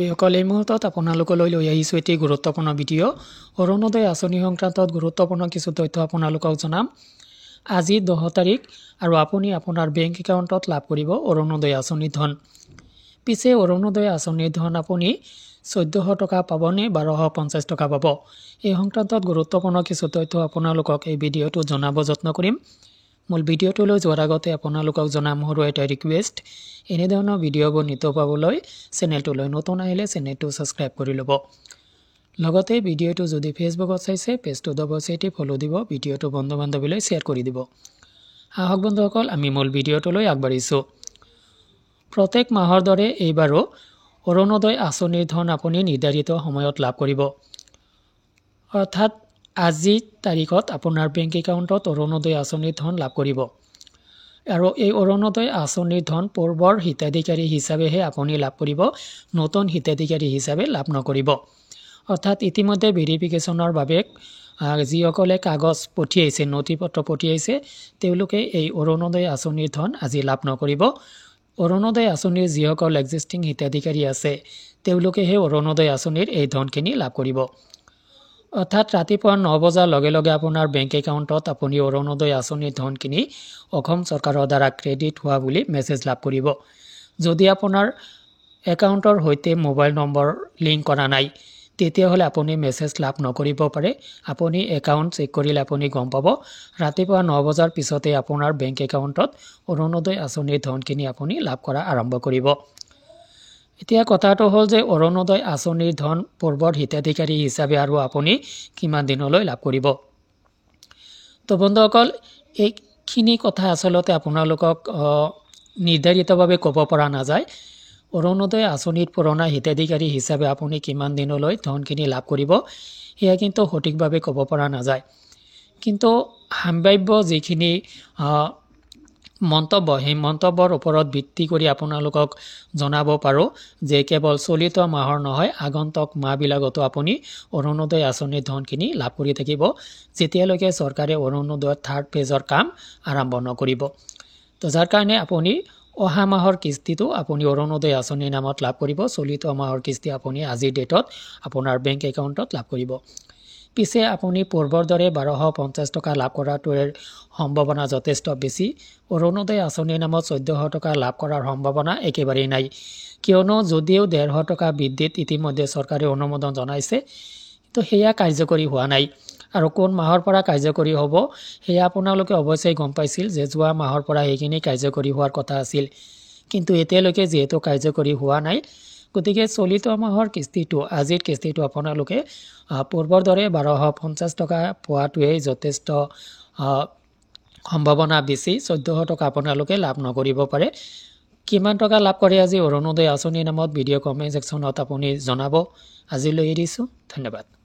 সকল এই মুহূৰ্তত আপোনালোকলৈ লৈ আহিছোঁ এটি গুৰুত্বপূৰ্ণ ভিডিঅ' অৰুণোদয় আঁচনি সংক্ৰান্তত গুৰুত্বপূৰ্ণ কিছু তথ্য আপোনালোকক জনাম। আজি 10 তাৰিখ আৰু আপুনি আপোনাৰ বেংক একাউণ্টত লাভ কৰিব অৰুণোদয় আঁচনিৰ ধন। পিছে অৰুণোদয় আঁচনিৰ ধন আপুনি 1400 টকা পাবনে 1250 টকা পাব? এই সংক্ৰান্তত গুৰুত্বপূৰ্ণ কিছু তথ্য আপোনালোকক এই ভিডিঅ'টো জনাব যত্ন কৰিম। মূল ভিডিঅ'টোলৈ যোৱাৰ আগতে আপোনালোকক জনাম সৰু এটা ৰিকুৱেষ্ট, এনেধৰণৰ ভিডিঅ'বোৰ নিতৌ পাবলৈ চেনেলটোলৈ নতুন আহিলে চেনেলটো ছাবস্ক্ৰাইব কৰি ল'ব। লগতে ভিডিঅ'টো যদি ফেচবুকত চাইছে পেজটো অৱশ্যেই ফ'ল' দিব, ভিডিঅ'টো বন্ধু বান্ধৱীলৈ শ্বেয়াৰ কৰি দিব। আহক বন্ধুসকল, আমি মূল ভিডিঅ'টোলৈ আগবাঢ়িছোঁ। প্ৰত্যেক মাহৰ দৰে এইবাৰো অৰুণোদয় আঁচনিৰ ধন আপুনি নিৰ্ধাৰিত সময়ত লাভ কৰিব। অৰ্থাৎ আজি তাৰিখত আপোনাৰ বেংক একাউণ্টত অৰুণোদয় আঁচনিৰ ধন লাভ কৰিব। আৰু এই অৰুণোদয় আঁচনিৰ ধন পূৰ্বৰ হিতাধিকাৰী হিচাপেহে আপুনি লাভ কৰিব, নতুন হিতাধিকাৰী হিচাপে লাভ নকৰিব। অৰ্থাৎ ইতিমধ্যে ভেৰিফিকেশ্যনৰ বাবে যিসকলে কাগজ পঠিয়াইছে, নথিপত্ৰ পঠিয়াইছে, তেওঁলোকে এই অৰুণোদয় আঁচনিৰ ধন আজি লাভ নকৰিব। অৰুণোদয় আঁচনিৰ যিসকল এক্সিষ্টিং হিতাধিকাৰী আছে, তেওঁলোকেহে অৰুণোদয় আঁচনিৰ এই ধনখিনি লাভ কৰিব। অৰ্থাৎ ৰাতিপুৱা 9 বজাৰ লগে লগে আপোনাৰ বেংক একাউণ্টত আপুনি অৰুণোদয় আঁচনিৰ ধনখিনি অসম চৰকাৰৰ দ্বাৰা ক্ৰেডিট হোৱা বুলি মেছেজ লাভ কৰিব। যদি আপোনাৰ একাউণ্টৰ সৈতে মোবাইল নম্বৰ লিংক কৰা নাই, তেতিয়াহ'লে আপুনি মেছেজ লাভ নকৰিব পাৰে। আপুনি একাউণ্ট চেক কৰিলে আপুনি গম পাব, ৰাতিপুৱা 9 বজাৰ পিছতে আপোনাৰ বেংক একাউণ্টত অৰুণোদয় আঁচনিৰ ধনখিনি আপুনি লাভ কৰা আৰম্ভ কৰিব। এতিয়া কথাটো হ'ল যে অৰুণোদয় আঁচনিৰ ধন পূৰ্বৰ হিতাধিকাৰী হিচাপে আৰু আপুনি কিমান দিনলৈ লাভ কৰিব। তো বন্ধুসকল, এইখিনি কথা আচলতে আপোনালোকক নিৰ্ধাৰিতভাৱে ক'ব পৰা নাযায়। অৰুণোদয় আঁচনিৰ পুৰণা হিতাধিকাৰী হিচাপে আপুনি কিমান দিনলৈ ধনখিনি লাভ কৰিব, সেয়া কিন্তু সঠিকভাৱে ক'ব পৰা নাযায়। কিন্তু সাম্ভাব্য যিখিনি মন্তব্য, সেই মন্তব্যৰ ওপৰত ভিত্তি কৰি আপোনালোকক জনাব পাৰোঁ যে কেৱল চলিত মাহৰ নহয়, আগন্তুক মাহবিলাকতো আপুনি অৰুণোদয় আঁচনিৰ ধনখিনি লাভ কৰি থাকিব, যেতিয়ালৈকে চৰকাৰে অৰুণোদয়ৰ 3rd ফেজৰ কাম আৰম্ভ নকৰিব। তো যাৰ কাৰণে আপুনি অহা মাহৰ কিস্তিটো আপুনি অৰুণোদয় আঁচনিৰ নামত লাভ কৰিব। চলিত মাহৰ কিস্তি আপুনি আজিৰ ডেটত আপোনাৰ বেংক একাউণ্টত লাভ কৰিব। পিছে আপুনি পূৰ্বৰ দৰে 1250 টকা লাভ কৰাটোৰ সম্ভাৱনা যথেষ্ট বেছি। অৰুণোদয় আঁচনিৰ নামত 1400 টকা লাভ কৰাৰ সম্ভাৱনা একেবাৰেই নাই, কিয়নো যদিও 150 টকা বৃদ্ধিত ইতিমধ্যে চৰকাৰে অনুমোদন জনাইছে, তো সেয়া কাৰ্যকৰী হোৱা নাই। আৰু কোন মাহৰ পৰা কাৰ্যকৰী হ'ব সেয়া আপোনালোকে অৱশ্যেই গম পাইছিল যে যোৱা মাহৰ পৰা সেইখিনি কাৰ্যকৰী হোৱাৰ কথা আছিল, কিন্তু এতিয়ালৈকে যিহেতু কাৰ্যকৰী হোৱা নাই, গতিকে চলিত মাহৰ কিস্তিটো, আজিৰ কিস্তিটো আপোনালোকে পূৰ্বৰ দৰে 1250 টকা পোৱাটোৱেই যথেষ্ট সম্ভাৱনা বেছি। 1400 টকা আপোনালোকে লাভ নকৰিব পাৰে। কিমান টকা লাভ কৰে আজি অৰুণোদয় আঁচনিৰ নামত ভিডিঅ' কমেণ্ট ছেকশ্যনত আপুনি জনাব। আজিলৈ এৰিছোঁ, ধন্যবাদ।